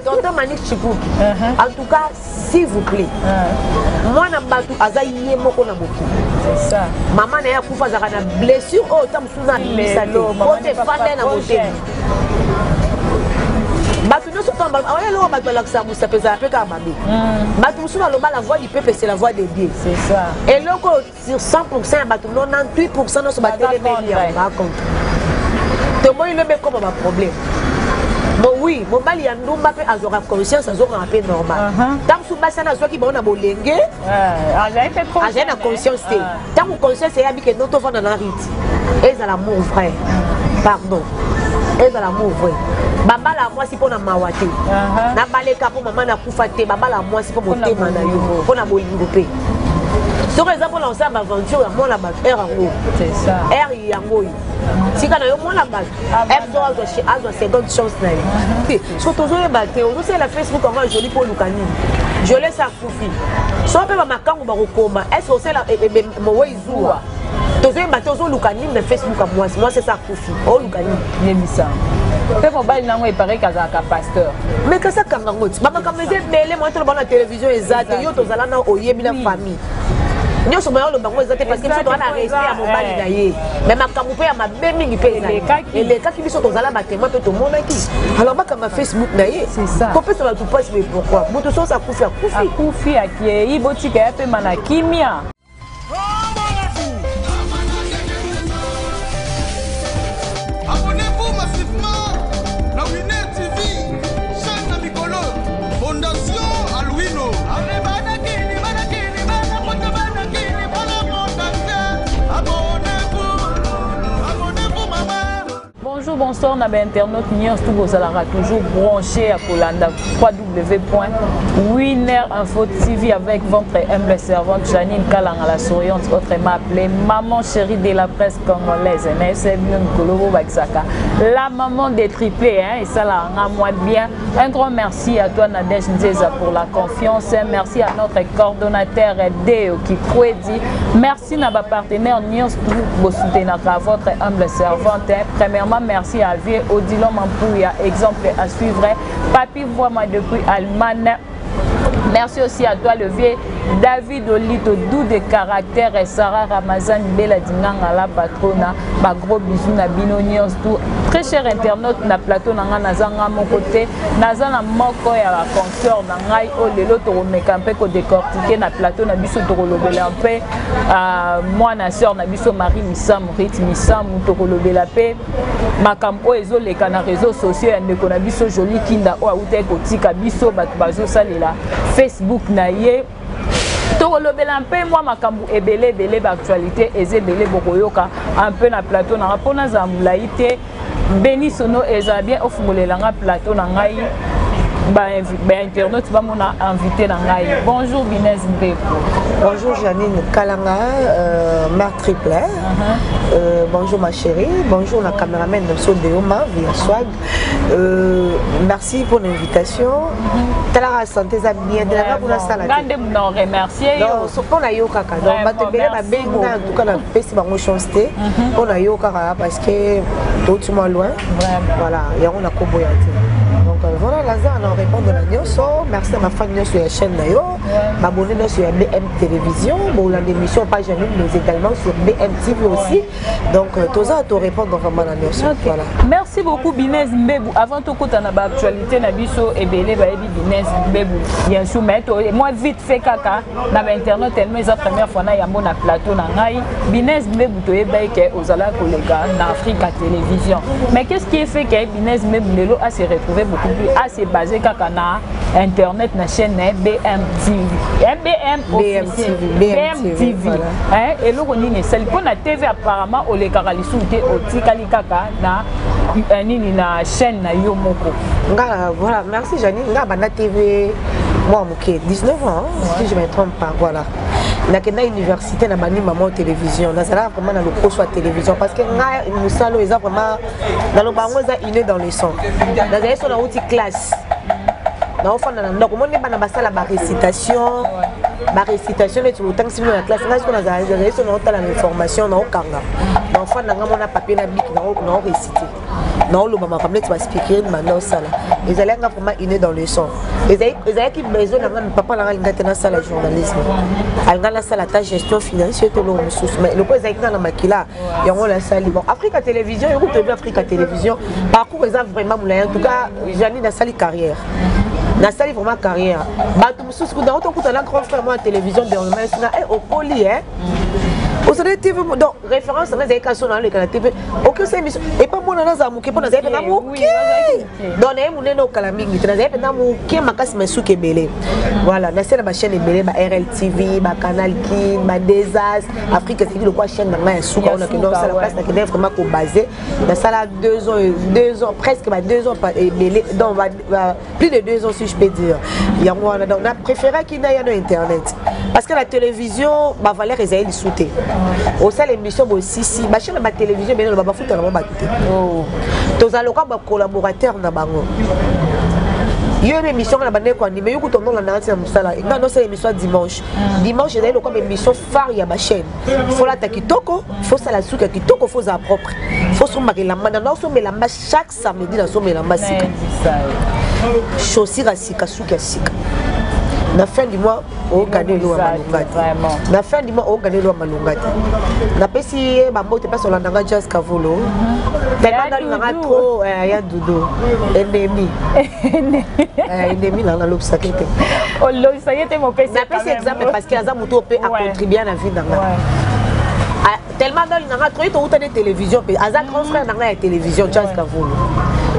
tonton Manik Chipou. En tout cas, s'il vous plaît. Moi, na batu azaye moko na boki. C'est ça. Maman na ya kufa za na blessure oh tam suna misalo. Côté fande na bote. Batu no soto ba wala lo ba la ça musa pesa pe ka mabe. Batu musuna lo ba la voix du peuple c'est la voix de Dieu. C'est ça. Et loko sur 100% batu 98% no so ba télé media ba compte. Te moi il me comme un problème. Bon oui, mon mali ya ndumba pe azora conscience azora un peu normal. Tam su basa na zo ki ba na bolenge. J'ai fait trop. J'ai na conscience té. Tam conscience ya bi que non to va na rite. Et ça l'amour vrai. Pardon. Et ça l'amour vrai. Baba la moi si pour na mawate. Na baleka pour maman na kufa té, baba la moi si pour motema na yo. Pour na bolingo pe. Sur exemple on ça aventure ya moi la ba air en c'est ça. Air yango. Si kana yo moi la ba. Air doit avoir seconde chance na yo. Surtout on batté, on sait la Facebook comment joli pour Lukani. Je laisse à Koufi. So pe ba makango ba kokoma. Est-ce que c'est la mo izua. Tozo batté on Lukani na Facebook à moi c'est ça Koufi. Oh Lukani. Yebisa. Fait mobile nango il paraît qu'azaka pasteur. Mais que ça kangango. Mama kameze bele moi to ba na télévision exacte yo tozala na oyebi na famille. Nous sommes là parce que nous sommes à rester à mon bal d'ailleurs. Mais ma camoupe à ma belle mingi paysan. Et les cas qui sont aux alas bâtiments tout le monde qui. Alors moi comme ma Facebook d'ailleurs. C'est ça. Qu'on peut se tout pas mais pourquoi? Mon tout ça ça koufi à koufi. À koufi à qui est ibotique à peu manakimia. Abonnez-vous massivement la Winner TV, chaîne Namikolo, Fondation Aluino. Bonjour, bonsoir, na internaute Niance tout vous allez toujours branché à Kolanda www.winner.info TV avec votre humble servante Janine Kalang à la souriante, autrement appelée maman chérie de la presse congolaise. La maman des triplés, hein, et ça là, moi bien. Un grand merci à toi Nadège Nzeza pour la confiance. Merci à notre coordonnateur Deo qui dit. Merci à ma partenaire Niance pour vous soutenir à votre humble servante. Premièrement, merci à Vieux Odilon Mampouya, exemple à suivre. Papi voit-moi depuis Allemagne. Merci aussi à toi le vieux David Olito, doux de caractère, et Sarah Ramazan Bela Dinganga la patrona. Ba gros bisous na binonions tout. Très cher internaute na plateau nanga nazanga mon côté. Nazana moko ya la consort na ngai o lelo to mekampe ko décortiquer na plateau na biso to lobela pe moi na sœur na biso Marie Missam Rit Missam to lobela pe makampo ezo le kana réseaux sociaux ya ndeko na biso joli kinda o auta ko tika biso bat bazo salela Facebook na ye to lobela pe moi makambo ebele ba actualité ezebele bokoyoka un peu na plateau na rapona za mulaite Béni Sono eza bien ofungolelanga plateau na ngai ba internaute ba mona invité na ngai. Bonjour Binez Mbebo. Bonjour Janine Kalanga, mère triplet. Bonjour ma chérie, bonjour la caméraman de Deoma via Swag. Merci pour l'invitation. Tala santé za bien de la pour la salle. Gande non remercier. Non, so pour la yoka ka. Donc ba te bele ba benga en tout cas na pesi ba mo chancité. Pour la yoka parce que tout moi loin. Voilà, ya on a koboya. Donc voilà, Lazare, on répond de la Nyoso. Merci à ma famille sur la chaîne Nayo. M'abonner sur BM Télévision. Bon, l'émission pas jamais, mais également sur BM TV aussi. Donc, tout ça, tu réponds vraiment à la Nyoso. Voilà. Merci beaucoup, Binez Mbebou. Avant tout, quand on a l'actualité, Nabiso et Bélé, Binez Mbebou. Bien sûr, mais moi, vite fait, caca, dans l'internet, tellement la première fois, il y a mon plateau. Binez Mbebou, tu es aux Ala collègues en Afrique à télévision. Mais qu'est-ce qui est fait que Binez Mbebou a se retrouvé beaucoup assez basé kakana internet na chaîne BM TV BM TV hein et le roni c'est pour la TV apparemment au le karalisouté au tikali kaka na nini na chaîne na yo moko voilà merci Janine nga bana TV moi moké 19 ans si je me trompe pas voilà na kena université na bani maman télévision na sala vraiment na le pro soit télévision parce que nga musalo eza vraiment na lo bango eza inné dans le son na zaye so na outil classe na ofana na ndako moni bana basala ba récitation et tout tant que si na classe nga so na zaye so na otala na formation na okanga na ofana nga mona papier na bic na réciter non le maman comme tu vas expliquer maintenant ça là ils allaient vraiment inné dans le son ils avaient qui besoin de papa là dans la journalisme elle dans la salle la gestion financière tout le mais le quoi ils avaient dans makila et on la salle bon Africa Télévision et route Africa Télévision parcours exemple vraiment en tout cas Janine dans sa carrière na salle vraiment carrière ba tout sous dans tout la grand frère moi télévision de au colis hein au sein TV donc référence dans les émissions dans le canal TV aucun c'est émission et pas moi dans za muke pona za pe na muke donc na munene au kalamingi na za pe na muke makasi mesuke belé voilà na c'est la chaîne belé ba RLTV ba Canal King ba Desas Afrique c'est le quoi chaîne na suka on a que donc ça la place na que vraiment ko basé na ça là 2 ans presque 2 ans belé donc plus de 2 ans si je peux dire il y a moi donc on a préféré qu'il n'aille dans internet parce que la télévision ba valeur Isaïe souté au sein l'émission aussi si ba chaîne ba télévision bien le baba foot na ba tout oh tous aloka ba collaborateur na bango yo émission na bande ko animé yo kutondo la narrative na musala nga no c'est émission dimanche dimanche d'ailleurs comme émission phare ya ba chaîne faut la takitoko faut ça la souka kitoko faut ça propre faut so makela manda na so melamba chaque samedi na so melamba sika chaussure sika souka sika na fin du mois au gagner l'eau à Malungati na fin du mois au gagner l'eau à Malungati na pesi bambo te pas sur la nanga jazz kavolo tellement dans la trop ya dodo ennemi ennemi là na l'obsakete oh l'obsakete mon pesi na pesi exemple parce que aza muto peut à contribuer à la vie d'anga tellement dans la nanga trop to de télévision aza grand frère nanga ya télévision jazz kavolo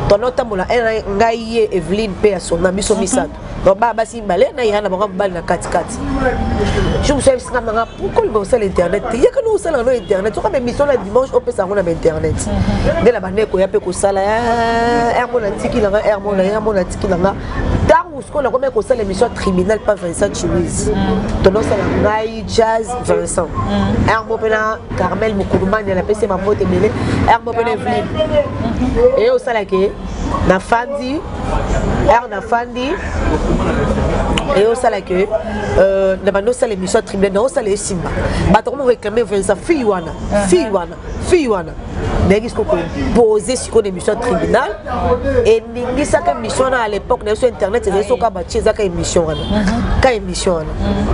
tonota mula ngai Evelyne pe à son ami so misato donc baba simbalé na yana bango bal na kati je me suis dit pourquoi le ça l'internet il y a que nous ça dans internet tu comme émission la dimanche on peut ça on a internet de la bande ko ya pe ko sala hermona tiki na hermona tiki na dans ce qu'on a comme ko ça l'émission tribunal pas Vincent Chiwiz tono ça la ngai jazz Vincent hermo pena Carmel Mukulumani la PC ma pote belé hermo pena Evelyne et au sala ke na fandi na fandi et au sala que na bando sala émission tribunal na au sala simba ba to mo réclamer Vincent fille wana mais qu'est-ce qu'on peut poser sur une émission tribunal et ningi ça que émission à l'époque sur internet c'est ça ka bâti ça ka émission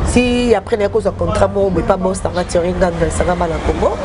si après na cause contrat mo mais pas bon ça va tirer dans ça va mal en Congo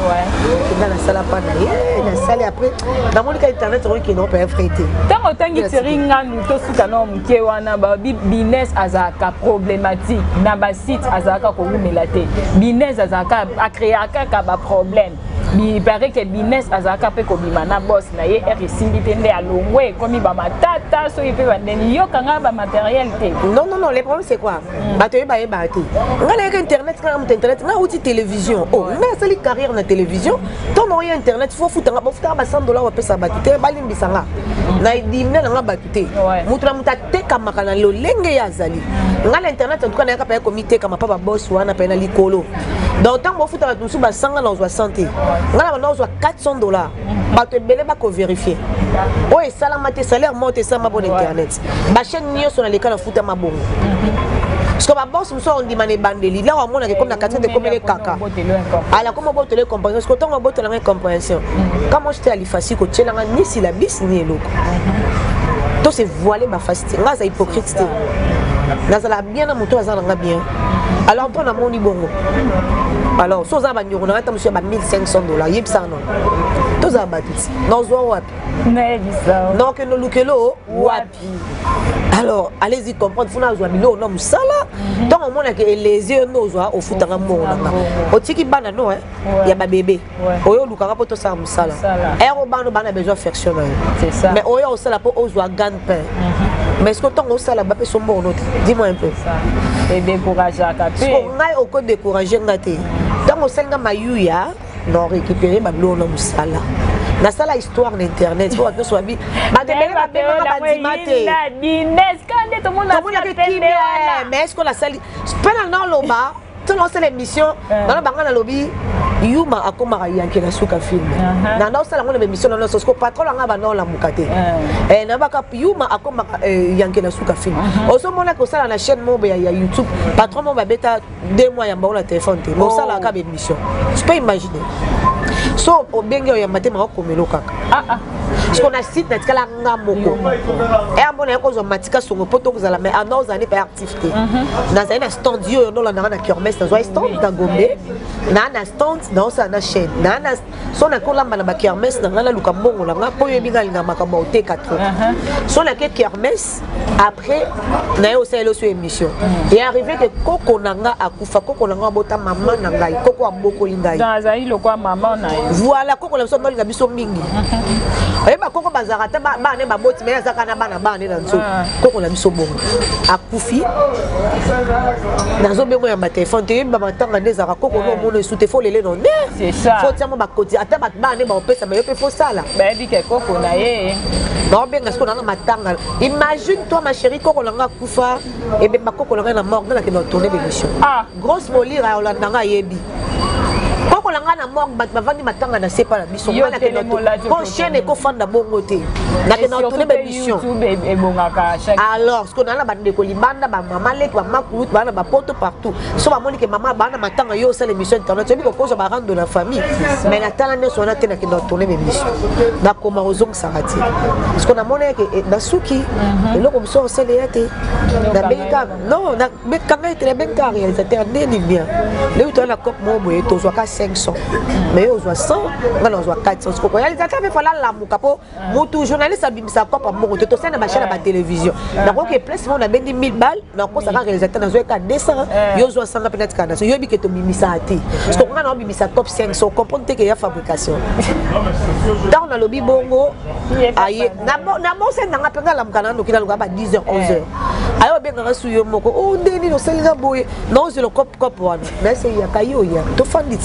dans la salle pas na salle après dans mon cas internet on qui non peut fréter tant tangi tirer ngani to suka no mke wana ba business azaka problématique na ba site azaka ko melate business azaka a créer ka ba problème il paraît que business azaka pe ko bimana boss na ye RSimbité ndé alongwe comme ba matata so ipe bandeni yo kanga ba matériel té non les problèmes c'est quoi ba to ba té ngala que internet quand internet na outil télévision oh na sali carrière na télévision ton moyen internet faut foutre ba $100 wa pesa ba té ba limbisanga na dimna nga ba té mutra mutate kama kana lo lenge ya zali ngala internet en tout cas na ka pa comité kama pa boss wana pa na likolo donc tant mo foutre ba tout ba 100 na zo santé ngala ba zo $400 ba te belé ba ko vérifier oh et salamate salaire monte ça ma bonne internet ba chaîne nyo so na le kana foutre ma bongo parce que ma boss me sont dit mané bandeli là on a comme na 4 de comme les caca alors comment botte les compréhension parce que tant on botte la compréhension comment j'étais à l'ifasi ko tchela ni si la bis ni eloko to c'est voiler ma facilité nga za hypocrite nazala bien na moto azala nga bien alors pour na moni bongo alors so za ba nyoko na ta monsieur ba $1,500 yebsa non to za ba titi non zo wapi na bisa non que no lukelo wapi alors allez-y comprendre funa zo bilo no musala donc on mona que les yeux no zo au futanga mona o tiki bana no ya ba bébé oyo lukanga poto sa musala ero bana besoin affection c'est ça mais oyo osala po ozo gagne-pain mais est-ce que ton au sala ba pe son bon autre dis-moi un peu ça et décourager à capter on a au code décourager ngate donc au senga mayuya non récupérer ba blo no musala na sala histoire d'internet faut que soit bi ba de bele ba dimate business quand tout le monde a mais est-ce que la salle pena non loba tout lancer l'émission dans banga na lobby Yuma akoma yanke na suka film na na osala ngona émission na so patron nga ba na la mukate na baka Yuma akoma yanke na suka film oso mona ko sala na chaîne mo ya YouTube patron mo ba beta 2 mois ya ba na téléphone te mo sala ka émission tu peux imaginer so o bengi o ya matema ko melo kaka parce qu'on a site na tikala ngamoko et à mon école on matika songo poto que la mais en nos années pas activité na za na stand yo no la na kermesse na zo stand na Gombe na stand dans sa na chaîne na son na kola na ba kermesse na la luka mbongo la nga po yebi nga makambo te 4 son na ke kermesse après na yo selo sur émission et arrivé que koko nanga akufa koko nanga bota maman na ngai koko amboko lingai dans za ilo kwa maman na voilà koko la so balinga biso mingi et ba koko bazara ta ba ne ba boti mais za kana bana ba ne na nso koko la biso bongo akufi nazo bengo ya ba téléphone te ba matanga ndezaka koko no mono sous te faut lele non c'est ça faut tiamo ba koti ata ba ne ba opesa ba yo pe faut ça là ba bi ke koko na ye non benga ce qu'on a matanga imagine toi ma chérie koko la nga kufa et be ba koko la na mort na ke no tourner d'émission grosse molire à Hollanda yebi koko la nga na mort ba vandi matanga na sepa la biso na ke no ko chaîne ko fanda bongo te na ke no tourner d'émission et bongaka chaque alors ce qu'on a là ba de ko libanda ba maman lek ba makulut ba na ba poto partout so ba moni ke maman ba na matanga yo ça l'émission internet bi ko ko ba rendre de la famille mais na tala ne so na te na ke no tourner d'émission na koma ozong sarati parce qu'on a moni ke na suki et là comme ça on sait les été na benka non na benka très benka réalisateur né ni bien le où tu as la cop mo boye to zo ka 500 mais on zo 100 on zo 400 ce ko réalisateur fait fala la mukapo mutu journaliste abimisa cop mo to ça na ba chaîne ba télévision na ko ke place on a bendi 1000 balles na ko ça réalisateur na zo ka 200 yo zo 100 peut-être kana so yo bi ke to bimisa ati parce que on a bimisa cop 500 comprendre que y a fabrication dans na lobby bongo aye na mo c'est na penga la mukana ndo kila ba 10h 11h ayo benga su yo moko o ndeni no selinga boye non c'est le cop wana mais c'est ya kayo ya to fandit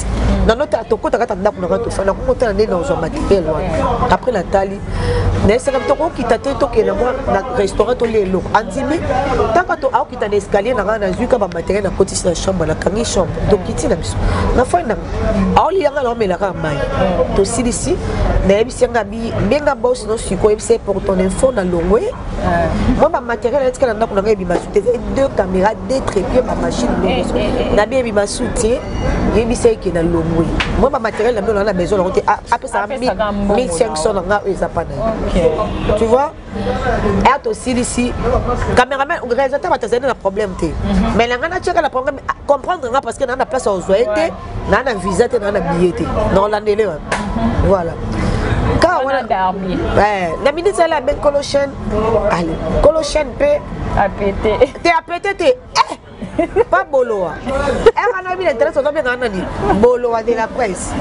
na nota to kota kata ndako na to fanda ko mota na ndeni zo matériel wana après la tali mais c'est comme to ko kita te to ke na restaurant to lelo antimi tant que to a kita na escalier na na zuka ba matériel na koti na chambre na kangi chambre to kiti na biso na fanda aoli yanga na mela ka mai to silisi na ebisi nga bi benga boss no siko ebisi pour ton info na longwe moi ma matériel est na ndako na ngai bi masute 2 caméras 2 trépieds ma machine na bien bi masute ebisi ke na longwe moi ma matériel na na besoin na après ça 1500 na eza pas na tu vois et aussi ici caméraman réalisateur va te donner un problème mais là on a checké le problème comprendre parce que dans la place aux été dans la visa dans la billet non l'année voilà quand on a dormi la minute c'est la ben colochen allez colochen peut a pété t'es a pété pas boloa on a mis l'intérêt on a bien nani boloa de la presse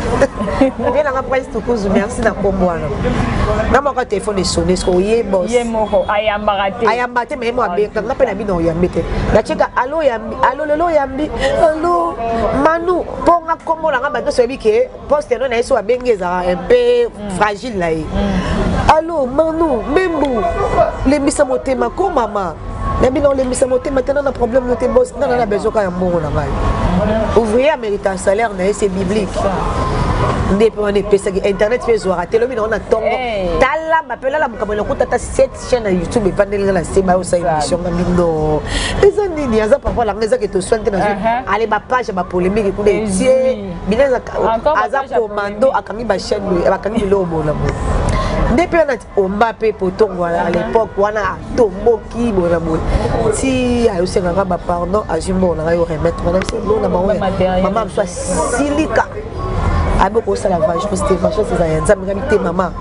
bien la presse tout cause merci na komboana na mo ka téléphone de sonner ce yé boss yé moko ayambate mais moi bien na pena bino yambete na cheka allo yambi allo lolo yambi allo manu ponga kombola nga bato so bike poste no na eso abengeza un peu fragile là allo manu membu le misa motema ko mama na bino le misa motema maintenant na problème no te boss na na besoin ka mbongo na ngai ouvrier mérite un salaire na c'est biblique ndepone pesa internet fait zo rater le mino na tongo tala mapela la mukabelo kutata 7 chaîne YouTube evandeli la seba au sa émission ngamindo eza nini aza parfois la ngeza que to sointe na allez ba page ba polémique ku de tie bineza aza commando akangi ba chaîne akangi lo bona mo depuis on m'a payé pour ton voilà à l'époque wana tomboki bona mo si ayo senga ba pardon ajimbo na yo remettre madame c'est bon na maman soit silica aboko ça la vache parce que vache c'est ça nzambe ngamite maman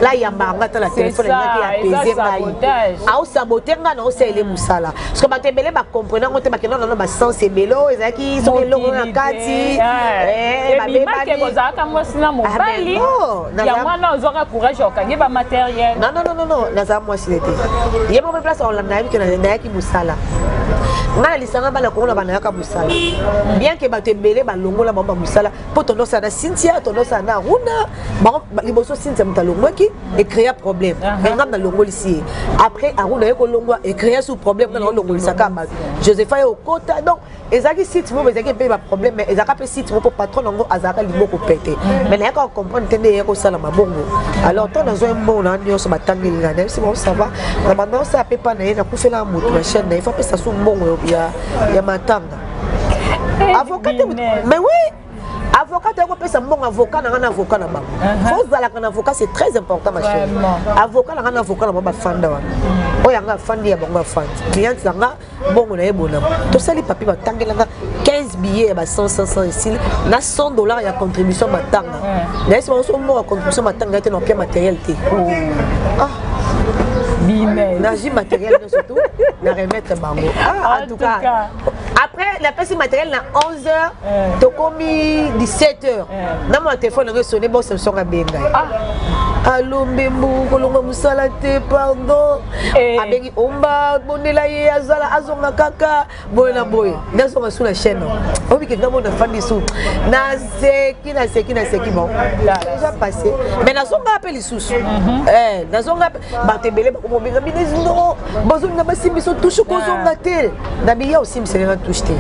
là yamba ngata la téléphone ngaki ya peser ngai au saboter nga na osele musala parce que batebele ba comprendre ngote ba kena na ba sens ebelo ezaki so elo na kati ba beba ke kozaka mwasina mobali ya mwana ozoka courage okangi ba matériel non na za mwasi lete yemo ba place on la na yaki na yaki musala ngala lisanga bala ko na bana yaka musala bien que batebele ba longola ba musala poto no sana Cynthia tonosa na runa liboso Cynthia mutalongwaki et créer problème ngam na longoli ici après aruna yeko longwa et créer sous problème na longoli sakamba Josepha yo kota donc ezaki site mo ezaki pe ba problème mais ezaka pe site mo patron ngo azaka liboko pété mais na ko comprendre tende yeko sala mabongo alors ton dans un bon na nyonso batangeli na même si bon ça va na maintenant ça peut pas na kufela mutu na chaîne il faut que ça soit bon ya matanga avocat mais oui avocat tu as ça bon avocat na un avocat na ba faut za la un avocat c'est très important ma chérie avocat na un avocat na ba fanda wa o yanga fandi ya bonga fandi client zanga bon na ebona to sali papier ba tangela 15 billets ba 100 ici na $100 ya contribution ba tanga na si on so mo contribution ba tanga te no pied matériel te ah bimé na ji matériel surtout na remettre bango en tout cas après la personne matérielle na 11h to komi 17h na mon téléphone nga sonné bon c'est son benga allo mbembu kolonga musala te pardon abengi omba bonela ye azala azonga kaka boy na boy nazonga sur la chaîne obi ke ngamo na fandi sou na seki bon déjà passé mais nazonga appel sous nazonga ba tebele ba ko benga binez no bazonga ba simbiso touche ko zonga te na biya aussi msela touche te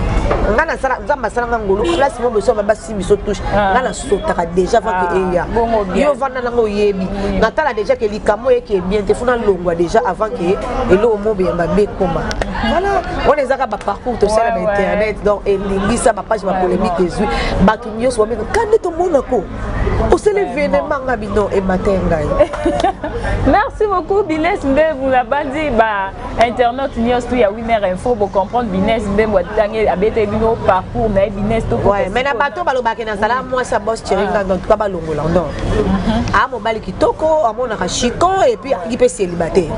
ngana sala nzamba sala ngolo place mo beso ba simbiso touche ngana sotaka déjà va que eya yo vana na ngo yebi natala déjà que likamo et qui est bien te funa longwa déjà avant que elo mo be mbabe koma voilà on les a ba parcours to sur internet donc et lingisa ba page ba polémique ezui ba tunyo so ba kande to monako o c'est l'événement ngabino et matenga. Merci beaucoup Binès Mbembu la bandi ba internet news tout ya Winner Info pour comprendre Binès Mbembu tangi abete bino parcours mais Binès to ouais mais na bato balobaka na sala moi sa boss chiringa donc pas balongola non ah mo bali kitoko amona ka chicon et puis qui peut célibataire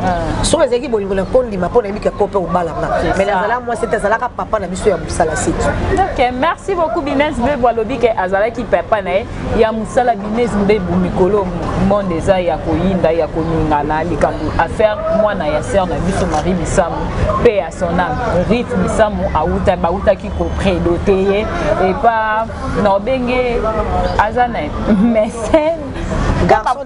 so les équipes bolingola pondi ma pona mika kope au balanga mais la sala moi c'était sala ka papa na biso ya musala site. OK merci beaucoup Binès Mbembu alobi ke azala ki papa na ya musala Binès Mbembu mikolo monde eza ya koyinda ya koningana likambo affaire mwana ya sœur na biso Marie Misamu paix à son âme Rite Misamu auta bauta ki ko prédoter et pas no benge azana mais garçon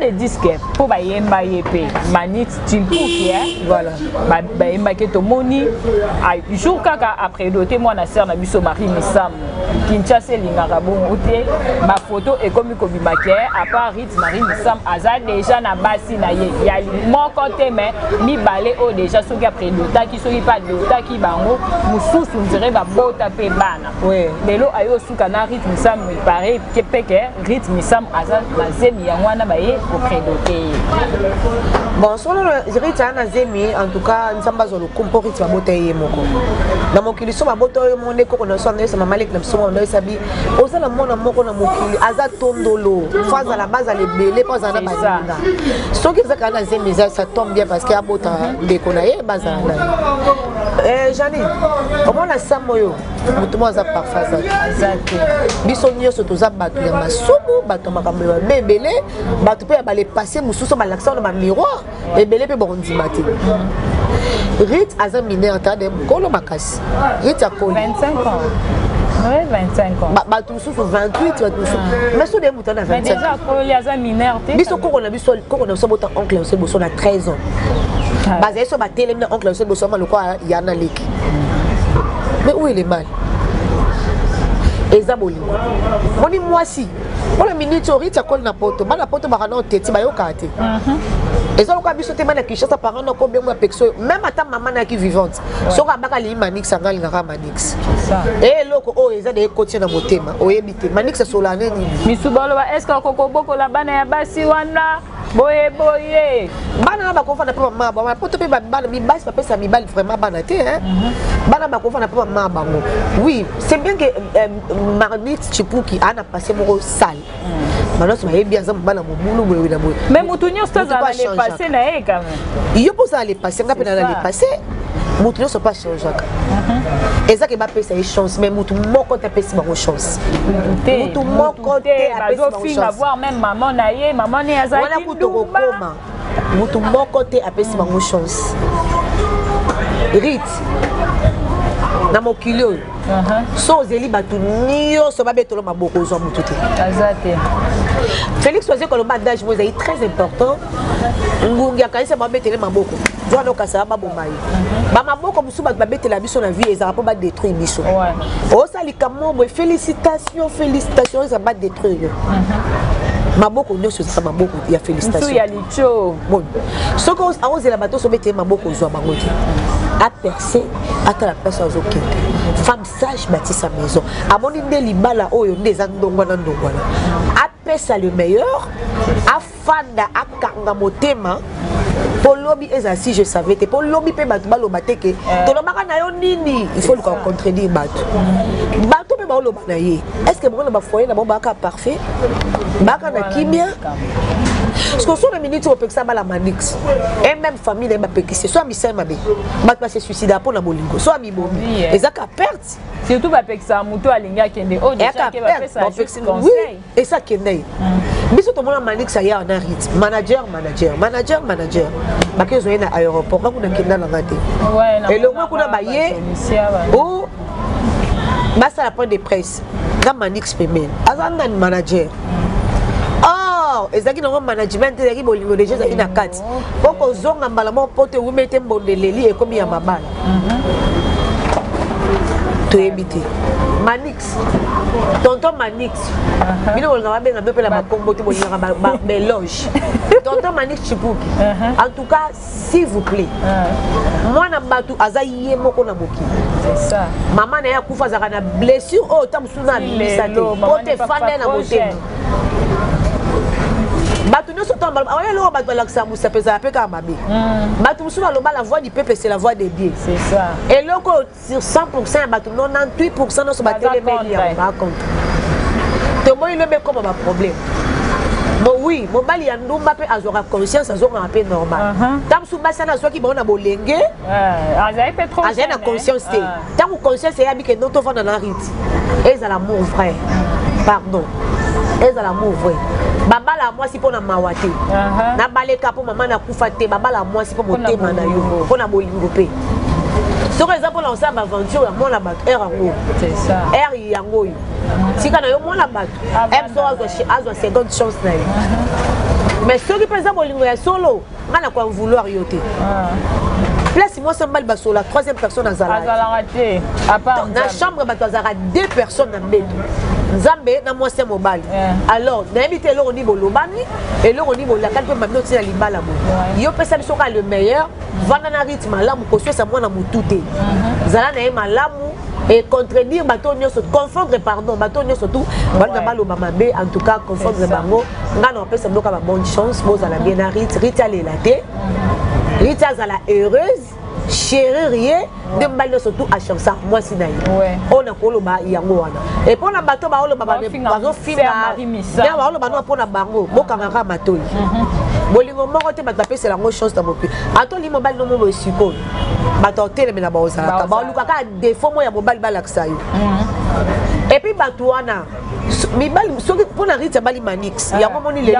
de disque pour ba yemba yepe manit timpuki voilà ba yemba ke to moni jour kaka après doter mwana sœur na biso Marie Misamu Kinshasa lingaka bon ote ba photo et comme ko bimake à part Rite Marie Misamu aza déjà na basi na ye ya mon côté mais mi balé o déjà soki après dota ki soki pas dota ki bango mususu ndire ba bota pe bana oui lelo ayo suka na Rite Misamu pareil ke peke Rite Misamu aza na zemi ya mwana ba ye ko prédoter bon solo Rite na zemi en tout cas nsamba zo le compori ba bota ye moko na mokili so ba bota ye monde ko na so na sa mamalik na so na sabi osala mona moko na mokili aza tondolo faza la base les belé pas na bazinga soki zaka na zemi ça tombe bien parce que abota ndeko na ye bazana Jani comment la samoyo mutumo aza parfaza azaki biso nyoso toza bato ya masumu bato makambo ya bebele bato pe ba les passer mususu ba l'accent na ba miroir ebele pe bondima te Rite aza mineur ta de kolo makasi Rite a 25 ans. Oui, 25 ans. Bah, tout sous 28, mais sous des moutons à 25. Mais déjà, quand il y a un mineur, tu sais. Quand on a vu son oncle, on a 13 ans. Basé sur ma télé, mon oncle, il y a un lick. Mais où il est mal? Et Zaboli. On dit moi si. On a minute au Rite, on a poto. On a poto, on a tête, on a kate. Et ça, on a vu ce thème qui chasse par un combien de personnes, même à ta maman qui est vivante. Si on a bakali manix, on a un manix. Et l'autre, oh, ils ont des côtés dans mon thème. Oh, éviter. Manix, c'est solennel. Misubalo, est-ce qu'on a beaucoup la banane à Bassiwana? Boye boye. Banana ba konfa na papa mama ba poto pe ba bana mi basi papa ça mi bal vraiment banate hein. Banana ba konfa na papa mama bango. Oui, c'est bien que Marnit Chipuki a passé mon sale. Maintenant c'est bien ça bana mo mulu boye na boye. Mais mutunyo ça allait passer na e quand même. Il peut ça aller passer ngapena aller passer. Mutunyo ça pas changer. Et ça que ba pesa une chance mais mutu moko ta pesa une chance. Mutu moko ta pesa une chance. Voir même maman na ye, maman ni azaki. Koma mutu moko te apesi bango chance Rite na mokili oyo so ozeli bato nyonso babetolo maboko ozwa mutu te azate Félix oze koloba adage mo ezali très important ngungi akanisa babetele maboko zwana okasa babomba ye bamaboko mosusu bato babetela biso na vie ezala mpo badétruire biso osalika mobo félicitations eza badétruire yo maboko nyonso eza maboko ya félicitation ya licho bon soko awozela bato so bete maboko ozwa bango te a percé à la personne aux autres. Femme sage bâtit sa maison. À mon idée, libala oyo des andongwana ndongwana. A pesa le meilleur. A fanda a kanga motema. Pour lobby si je savais que pour lobby pe batu balo bateke. To lo maka na yo nini, il faut le contredire batu. Batu pe balo banaye. Est-ce que mon ba foyer na bon baka parfait? Baka na kimia. Parce que sur les minutes on peut que ça la manix. Et même famille les bapekisi soit mi sen mabe. Bat pas se suicide pour la bolingo. Soit mi bomi. Et ça ka perte. Surtout bapekisa muto alinga kende. Oh déjà que bapekisa conseil. Et ça kende. Biso to mona manix ça y a en rythme. Manager. Baki zo na aéroport ba kuna kenda na ngate. Ouais. Et le moi kuna baye. Oh. Ba ça la point de presse. Ga manix pemel. Azanga manager. Ezaki na management ezaki bolingo déjà ezaki na kati poko zonga mbala mo pote umete mbondeleli ekomi ya mabala to ebité Manix tonton Manix bino olanga babenga mpe la makombo to bolinga ba beloge tonton Manix Chipuki en tout cas s'il vous plaît moi na batu azaye moko na moki c'est ça maman na ya kufa zaka na blessure oh tamsuna bimisate pote fande na motema Batu ne sont pas mal. Alors, batu la ça moussa pesa pe ka mabe. Batu moussa la voix du peuple c'est la voix des biens. C'est ça. Et là sur 100% batu 98% ne sont pas télé médias par contre. Te moi il le met comme un problème. Bon oui, mon bali andumba pe azora conscience azora un peu normal. Tam sou basa na so ki bon na bolenge. Azai pe trop. Azai na conscience te. Tam conscience ya bi que non to vendre na rite. Et ça l'amour vrai. Pardon. Et ça l'amour vrai. Baba la moi si pour na mawate. Na baleka pour maman na kufa te baba la moi si pour motema na yo. Pour na bolingo pe. Sur exemple on ça aventure ya moi la bat air yango. C'est ça. Air yango. Si kana yo moi la bat. Aime so azo seconde chance na yo. Mais ceux qui présent bolingo ya solo, ngana kwa vouloir yote. Place moi sembal baso la troisième personne à Zala. Azala raté. À part dans chambre batazara deux personnes na mbeto. Nzambe na moi c'est mobile. Alors, na habité là on dit bolobani et là on dit la calpe maintenant c'est la libala mo. Yo pesa biso ka le meilleur, vana na rythme la mo koswe sa moi na mututé. Zala na malamu et contredire bato nyonso confondre pardon bato nyonso tout bana baloba mabe en tout cas confondre bango ngana pesa mboka ba bonne chance boza la bien na Rita le laté. Rita zala heureuse chérie rien de mbalo surtout à chansa moi sinaï on a koloba yango wana et pour la bateau ba oloba ba bazo filma ya ba oloba no pona bango bokanga matoi bolingo moko te batape c'est la bonne chance ta bopi atoli mobile no mo siko bato tele me na ba ozala ba luka ka défaut mo ya mobile balaksa yo et puis bato wana mibali soki pona Rita bali manix ya ko moni le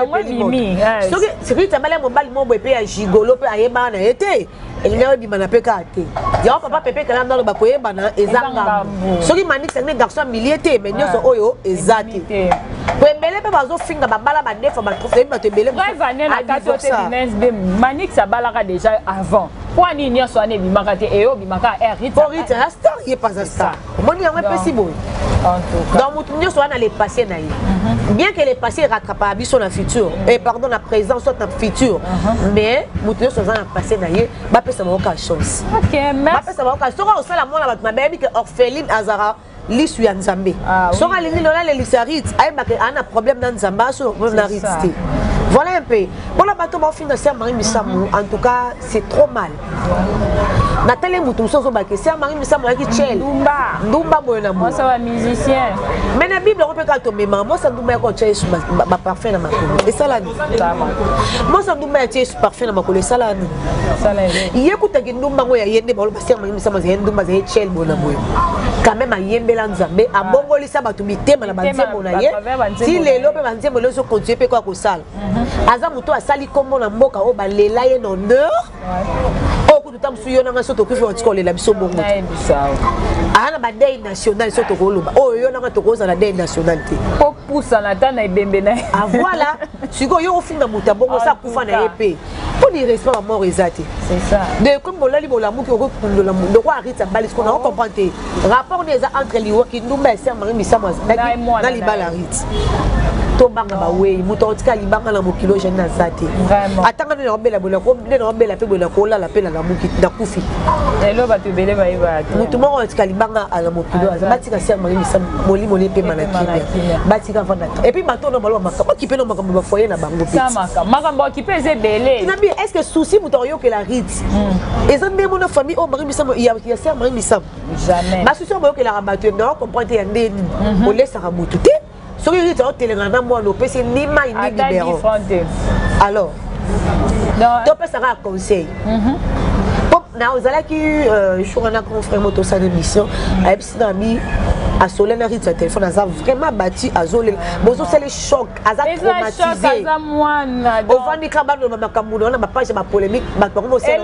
soki Rita bali mobile mo pe ya gigolo pe ayeba na été et il y a des manapeka te ya papa pepe kala ndalo ba koyeba na ezanga soki manix ne garçon miliété mais nyoso oyo ezati ko embele pe bazo finga babala ba nefa ba trouver ba te bele na katote business be manix abalaka déjà avant pour ni nyoso ane bimaka te e obimaka Rita Rita star y est pas un star moni ya pesi boy en tout cas donc mutu nyoso wana le passé na ye bien que le passé rattrape à biso na futur et pardon la présence soit na futur mais mutu nyoso na passé na ye ba pesa moka chance OK merci ba pesa moka soko osala mona ba mabebi que orpheline azara lisu ya nzambe soko alingi lola le lisarit ayeba que ana problème na nzamba so na rite voilà un peu pour la bateau ba fin de Sœur Marie Misamu en tout cas c'est trop mal Nathalie Moutou so ba que Sœur Marie Misamu qui chel ndumba boyo na moi ça va musicien mais na bible on peut ka to mema moi ça ndumba ko chel ba parfum na makolo et ça là moi ça ndumba chel parfum na makolo et ça là yekuta ki ndumba ngo ya yende ba Sœur Marie Misamu za ndumba za chel bona boyo quand même ayembela nzambe abongolisa bato mitema na banzembo na ye si lelo pe banzembo leso continuer pe kwa kosala aza muto asali kombo na mboka o balela ye na honneur o kututa msuyo na ngaso to kufi watikolela biso bongo ana ba deuil national so to koloba o yo na to koza na deuil national te po pousa na tana ibembe na ah voilà siko yo ofinga muta bongo sa kufa na épée pour dire respect à mort ezate c'est ça de comme bolali bolamu ki ko kundola mu de quoi Rita balis ko na comprendre rapport des entre liwa ki ndumba Sœur Marie Misamu na libala Rita to banga ba we muto otika libanga na mokilo jeune na zate atanga na obela bola ko na obela pe bola ko la pe na muki na kufi Hello, va te belé, va. Mutu moko tikalibanga ala mopilo azabatika ser mari misam moli pe manakine batika vanda et puis bato no balwa makamba ki pe no makambo ba foyer na bango pe ça makambo ki pe ze belé na bien est-ce que souci muto yo que la rite ezan même na famille o mari misam ya ser mari misam jamais ba souci ba yo que la rabattu non comprendre ya ndeni o laisse ra mutu te so que rite o telengana moi no pese ni mai ni libéro alors donc pese ra conseil na ozalaki shurana confrère moto sa émission a epsinami a solena rit sa téléphone aza vraiment bâti azole bozo c'est le choc aza traumatisé au vandi kabano makambo na ba page ba polémique ba comme c'est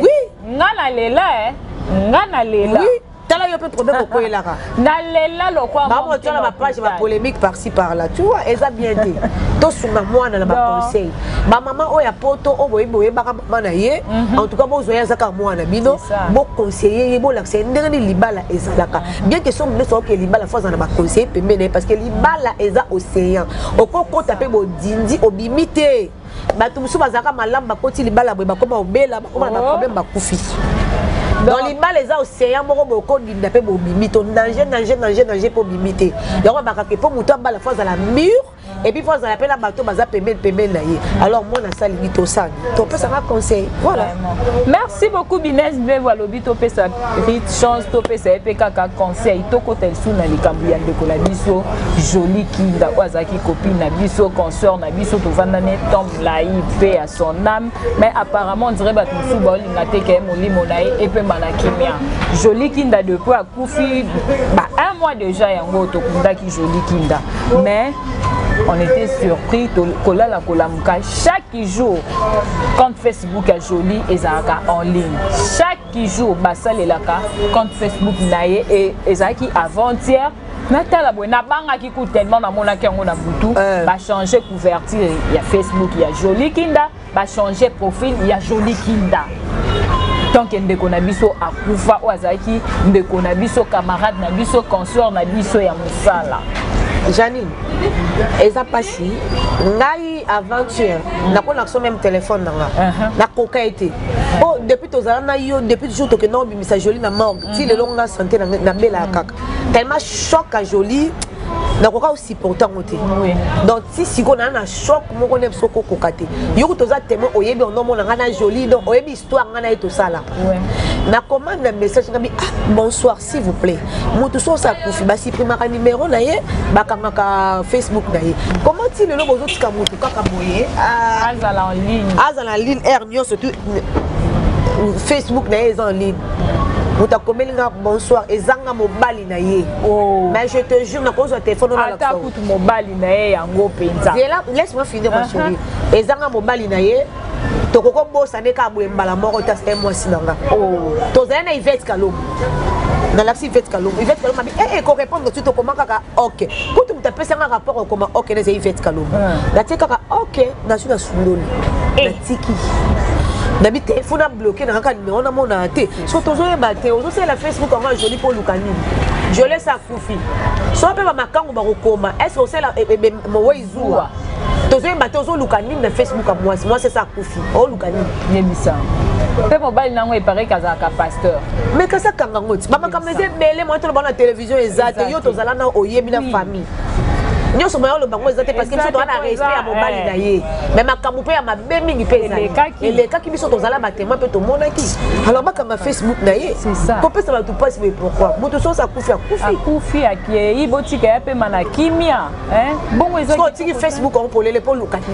oui ngana lela oui tala yo peut problème au koyela na lela lokwa ba mo tala ba page ba polémique par-ci par-là tu vois eza bien dit to suma mwana na ba conseil ba maman oya poto o boye ba na ye en tout cas bo zoya zaka mwana bino bo conseiller bo l'accès ndenge libala ezalaka bien que son neso que libala fois na ba conseiller pembene parce que libala eza océan okoko taper bo dindi obimité ba tumusu bazaka malamba koti libala boye ba koma obela ba koma na problème ba kufi dans les balles les océans beaucoup d'inda pe bobimi to danger pour bimiter donc ba ka pour muto ba la fois à la mur et puis fois à la peine la bateau baza pembe na ye alors moi na sali to ça to peut ça conseil voilà merci beaucoup Binès Bevo lobi to pe ça rite chance to pe ça pe kaka conseil to ko tel sou na likambu ya ndeko la biso joli kinda wazaki copine na biso consort na biso to vanda ne tombe la paix à son âme mais apparemment on dirait ba tout sou ba lingate ke molimo na et pe Kimia. Jolie Kinda depuis à Koufi, un mois déjà, il y a un autre qui Jolie Kinda. Mais on était surpris, chaque jour, quand Facebook a Jolie et Zaka en ligne. Chaque jour, Bassal et Laka, quand Facebook naïe et Zaki avant-hier. Natala Buena Banga qui coûte tellement dans mon accueil, on a boutou, va changer couverture, il y a Facebook, il y a Jolie Kinda, va changer profil, il y a Jolie Kinda. Tant que ndeko na biso akufa wazaki ndeko na biso camarade na biso consort na biso ya musala Janine eza pasi ngai aventure na ko na so même téléphone na koka été oh depuis tozala na yo depuis toujours to que non bimisa Jolie na morgue ti le long na santé na bela kaka tellement choc à Jolie na koka aussi pourtant côté donc si on a un choc mo ko ne so ko kokate yo to za témoin oyebi on mo na na Jolie donc oyebi histoire ngana et tout ça là na commande un message ngabi bonsoir s'il vous plaît mutu so sa kufi ba supprimer un numéro na ye ba kangaka Facebook na ye comment ti le lo bozo tika mutu kaka boye azala en ligne R surtout Facebook na ye en ligne. Muta komelinga bonsoir ezanga mobali na ye mais je te jure na cause de téléphone on a la kutu mobali na ye yango penza laisse-moi finir ma chérie ezanga mobali na ye tokoko bosa ne ka mbala moko tas moi sinanga tozana na Yvette Kalombo na la Yvette Kalombo m'a ko répondre tout comment kaka OK kutu mutapesa nga rapport comment OK na Yvette Kalombo la tika OK na suna sundoli na tiki na bi téléphone a bloqué na ka numéro na mona té so tozo yebate ozo c'est la Facebook en Jolie pour Lukani je laisse à Koufi so pe ba makango ba kokoma est-ce que c'est la mo wezua tozo yebate ozo Lukani na Facebook moi c'est ça Koufi o Lukani nemisa pe mobile nango e paraît kazaka pasteur mais ka ça kanga ngoti ba makameze bele mo to na télévision ezate yo tozala na oyebi na famille Nous sommes le bango parce que nous sommes à respect à mobali na ye mais makambo pe ya mabe mingi pe et les cas qui sont aux ala battement peut tout monde qui alors ba comme Facebook na ye c'est ça ko pesa ba tout passe mais pourquoi moto so ça kufi aki ibotika pe mana kimia bongo ezo ko Facebook on pour les pour lukati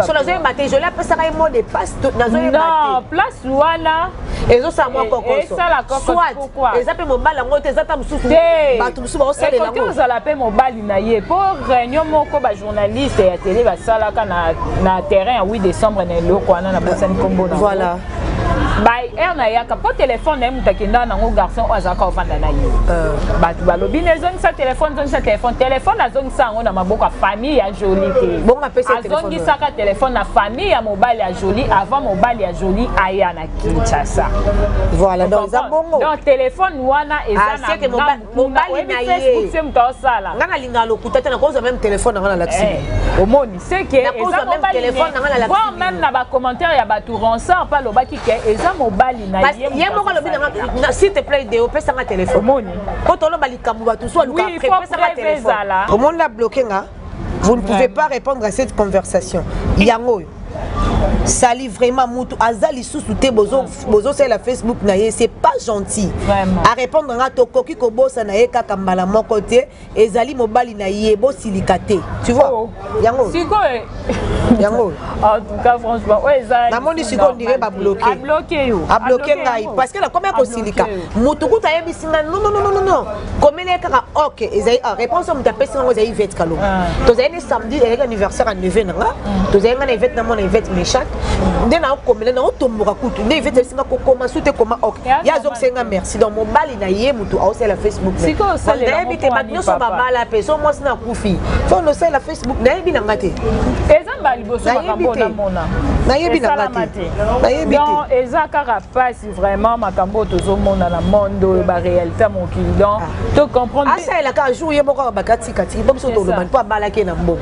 so nazo yebate je la pesa ka mot de passe nazo yebate non place wana ezo sa moi kokoso pourquoi ezape mobala ngo te ezata mususu bato mususu ba osala la ngo za pe mobali na ye pour réunion moko ba journaliste ya télé ba sala ka na terrain 8 décembre na loko wana na bosani kombo na voilà Bay er na yaka po téléphone na mutakenda na ngo garçon azaka ofanda na ye. Batu balobi ne zong sa téléphone téléphone azong sa ngo na maboko famille ya Jolie te. Bon apesa téléphone. Azongi saka téléphone na famille ya mobile ya Jolie avant mobile ya Jolie aya na Kinshasa. Voilà donc ça bongo. Donc téléphone wana eza na mobile na ye. C'est mto sala. Ngana linga lokuta tena koza même téléphone ngana laxi. Omoni c'est que eza même téléphone ngana laxi. Bon même na ba commentaire ya ba tourançar pas lobaki ke eza mobile na ye. Ye moko lobi na s'il te plaît de opesa nga téléphone. Omoni. Quand on loba likambu ba tout soit luka pesa nga téléphone. Comment la bloquer nga? Vous ne pouvez pas répondre à cette conversation. Yango. Sali vraiment mutu azali sous-souté bozo c'est la Facebook na ye c'est pas gentil vraiment à répondre nga tokoki ko bossa na ye kaka mbala moko te ezali mobali na ye bo silikate tu vois yango siko yango en tout cas franchement ouais ça na moni siko ndire ba bloquer a bloquer ngai parce que la combien ko silika mutu kuta ye bisinga non komele kaka OK ezali réponse mu tapesi ngo ezali Yvette Kalo to ezali samedi et anniversaire à 9 nga to ezali nga Yvette na mon Yvette méchant ndena okomela na otomboka kutu ne Yvette singa kokoma sute koma OK ya zok senga merci dans mon bali na ye mutu au c'est la Facebook siko ça le ndebite matnyo so babala pe so mo sina kufi fo no c'est la Facebook na yebi na ngate ezamba liboso makambo na mona na yebi na ngate na yebi donc ezakara passe vraiment makambo tozo mona na monde ba réalité mon client to comprendre asa ela ka jour ye moko bakati kati bo biso to lo man po bala ke na mbongo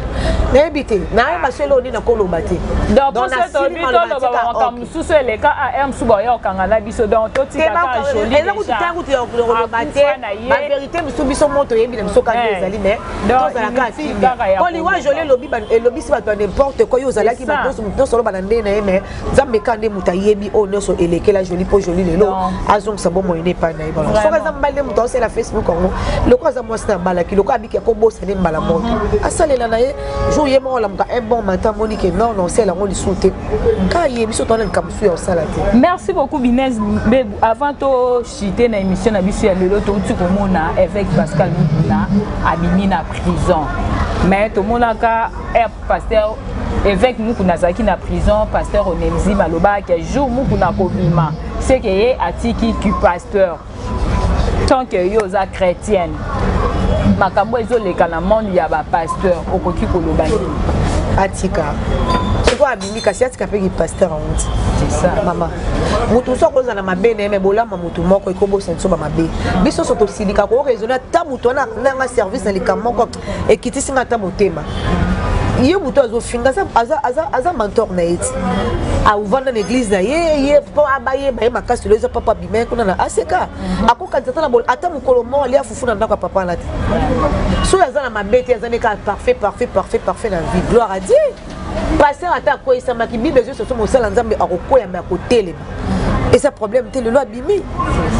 na yebi te na ye baselo ni na koloba te donc c'est bito lo ba makambo susu eleka am suba yo kangana biso donc to tika ka joli eza kuti tangu ti lo bate ba vérité biso biso moto yebi na biso ka ezali mais to za ka ti ko li wa joli lobi ban lobi si ba to n'importe quoi yo zalaki ba to solo ba ndé na mais zambe kande muta yebi o no so elekela joli po joli lelo azong sabo mo ine pa na iba so ka zambalde muta c'est la Facebook ngo le ko za mo sna balaki le ko abiki ko bossa ne mbala moto asalela na ye jour ye mo la muka un bon matin monique non c'est la ngo li souté ka ye biso to na kamsu ya osala te. Merci beaucoup Binez Bebu avant to chiter na émission na biso ya lelo to tu komona avec Pascal Mukuna abimi na prison mais to monaka pasteur évêque Mukuna zaki na prison pasteur Onemzi maloba ke jour Mukuna kobima c'est que ye atiki ki pasteur tant que yo za chrétienne makambo ezoleka na monde ya ba pasteur okoki koloba atika quoi abimi kasi atika pe ki pasteur en honte c'est ça maman mutu so ko zana mabene me bolama mutu moko ikobo senso ba mabe biso so to silika ko raisonner ta mutu na nga service na likamoko ekiti singa ta motema ye mutu azo finga aza mentor na eti a uvanda na église na ye po abaye ba makasi leza papa bimé kuna na aseka akoka tata na bol ata mukolo mo ali afufuna ndako papa na te so yazana mabete yazana ka parfait na vie gloire à Dieu. Pasteur ata ko isa maki bible zo so mo sala nzambe akokoya ma kotele et ça problème te le loi bimi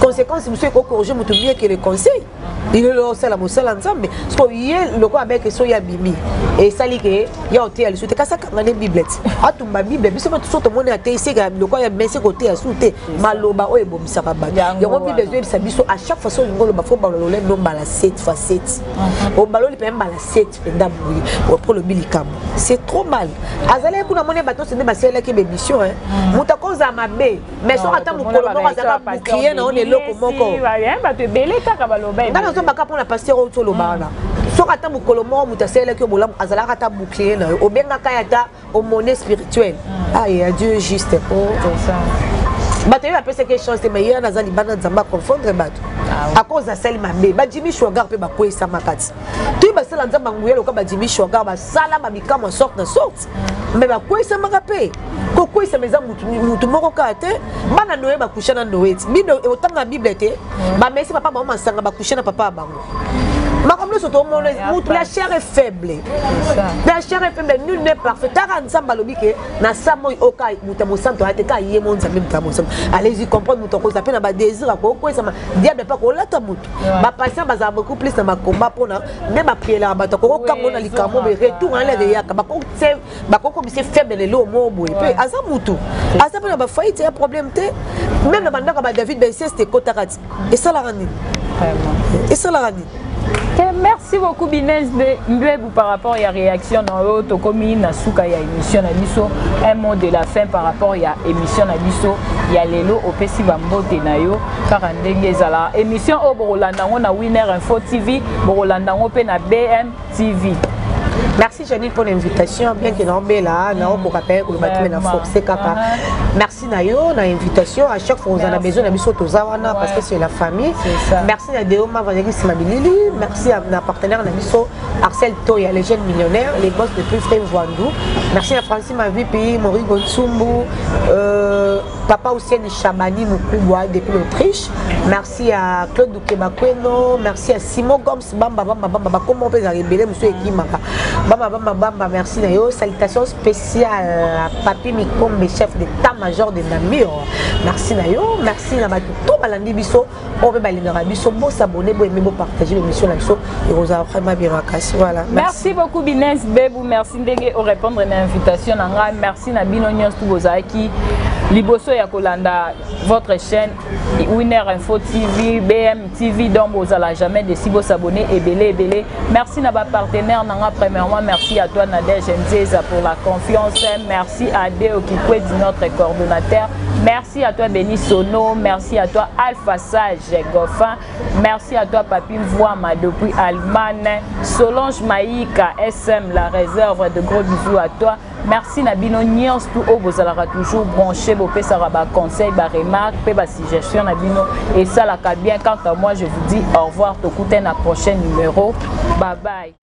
conséquence monsieur ko corriger mutu mieux que le conseil il le sala mo sala nzambe so ye le ko avec so ya bimi et sali ke ya hôtel soute kasa kangane bible atumba bible biso ba tout monde ate ici le ko ya merci côté ya soute maloba o ebomisa ba yango bible zo bisa biso à chaque fois so ngolo ba fo ba lo le nomba la 7x7 o balo li pe mbala 7 penda bouyi pour le bilikam c'est trop mal azale kuna mone bato se ne ba sele ke bémission hein mutako za mabe mais so ata mukolo moko za ba bouclier na on eloko moko ba te belé kaka baloba ngana so baka pour la pasteur o tolo bana so ata mukolo moko mutasele ke bolam azala ata bouclier na o benga kayata au monnaie spirituelle aïe Dieu juste oh c'est ça bato yo apesa quelque chose mais hier nazali bana nzamba confondre bato à cause de celle mabe ba Jimmy Sugar pe ba koisa makati tu ba sala nzamba nguyelo ka ba Jimmy Sugar ba sala ba bikama sorte na sorte mais ba koisa makape ko koisa meza mutu moko ka te bana noye ba kushana noeti bido otanga bible te ba mesi papa ba masanga ba kushana papa bango makamlo soto mon la chair est faible la chair est faible nul n'est parfait tara nzamba lobike na samo oka mutamo santo ate ka yemo nzambe mutamo santo allez-y comprendre mutoko ça pena ba désir ko ça diable pas ko lata mutu ba patient ba beaucoup plus na combat pona même ba prier la ba ko kambo na likamo be retour en l'air yaka ba ko c'est faible le mo boy pe asa mutu asa pena ba faillite un problème te même na bandaka ba David ben c'est kotakati et ça la rani vraiment et ça la rani Merci beaucoup Binès Mbebou par rapport à la réaction dans l'autre commune à Souka ya émission na biso un mot de la fin par rapport à émission na biso ya lelo opesi bambote na yo kaka ndenge ezala émission o borolanda ngo na Winner Info TV borolanda ngo pe na BM TV. Merci Janine pour l'invitation, bien que non mais là, non pour rappel que le bâtiment n'a forcé kaka. Merci Nayo, na invitation à chaque fois on a besoin de biso tozawana parce que c'est la famille. Merci na Deoma Valérie Simabilili, merci à nos partenaires na biso Arcel Toya les jeunes millionnaires, les boss de plus frère Voandou. Merci à Francis Mavipi, Maurice Gonsumbu, Papa Ousseini Chamani Moukouboua depuis l'Autriche. Merci à Claude Doukebakweno, merci à Simon Gomes Bamba comment on peut arriver monsieur Ekimaka. Bamba, merci Nayo. Salutations spéciales à Papi Mikombe, chef d'état-major de Namur. Merci Nayo. Merci Namatou. Tout Balandi Bisso. On peut balinga Bisso. Bon s'abonner, bon aimer, bon partager l'émission Bisso. Et Rosa Frema Birakas. Voilà. Merci beaucoup Binès Bebou. Merci de répondre à l'invitation. Merci Nabino Nyos Toubozaki. Liboso Yakolanda, votre chaîne Winner Info TV, BM TV, donc vous n'allez jamais de si vous s'abonner et belé. Merci à nos partenaires. Premièrement, merci à toi Nadège Nzeza pour la confiance. Merci à Deo Kikwedi, notre coordonnateur. Merci à toi Béni Sono. Merci à toi Alpha Sage Goffin. Merci à toi Papi Mvouama depuis Allemagne. Solange Maïka SM, la réserve. De gros bisous à toi. Merci Nabino Nyons tout haut. Vous allez toujours brancher vos conseils, vos remarques, vos suggestions Nabino. Et ça la bien. Quant à moi, je vous dis au revoir. Te coûter un prochain numéro. Bye bye.